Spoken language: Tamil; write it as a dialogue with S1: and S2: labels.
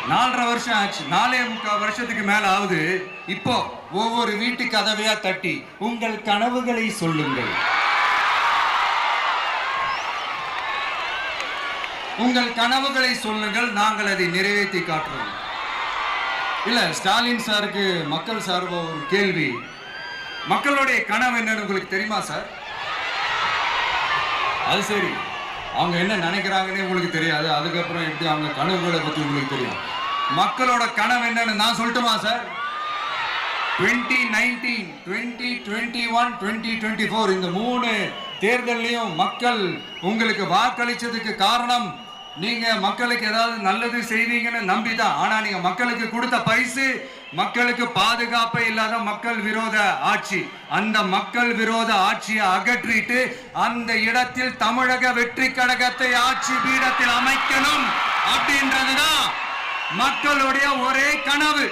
S1: 4.5 வருஷம் ஆச்சு, 4.25 வருஷத்துக்கு மேல ஆகுது. இப்போ ஒவ்வொரு வீட்டு கதவையா தட்டி உங்கள் கனவுகளை சொல்லுங்கள், உங்கள் கனவுகளை சொல்லுங்கள், நாங்கள் அதை நிறைவேற்றி காட்டுறோம். இல்ல, ஸ்டாலின் சாருக்கு மக்கள் சார்பா ஒரு கேள்வி. மக்களுடைய கனவு என்னன்னு உங்களுக்கு தெரியுமா சார்? அது சரி, அவங்க என்ன நினைக்கிறாங்கன்னு உங்களுக்கு தெரியாது, அதுக்கப்புறம் எப்படி அவங்க கனவுகளை பத்தி உங்களுக்கு தெரியும்? மக்களோட கனவு என்னன்னு நான் சொல்லட்டுமா சார்? 2019, 2021, 2024 இந்த 3 தேர்தலையும் மக்கள் உங்களுக்கு வாக்களிச்சதுக்கு காரணம் நீங்க மக்களுக்கு ஏதாவது நல்லது செய்வீங்கன்னு நம்பிதான். ஆனா நீங்க மக்களுக்கு கொடுத்த பரிசு மக்களுக்கு பாதுகாப்பே இல்லாத மக்கள் விரோத ஆட்சி. அந்த மக்கள் விரோத ஆட்சியை அகற்றிட்டு அந்த இடத்தில் தமிழக வெற்றி கழகத்தை ஆட்சி பீடத்தில் அமைக்கணும் அப்படின்றதுதான் மக்களுடைய ஒரே கனவு.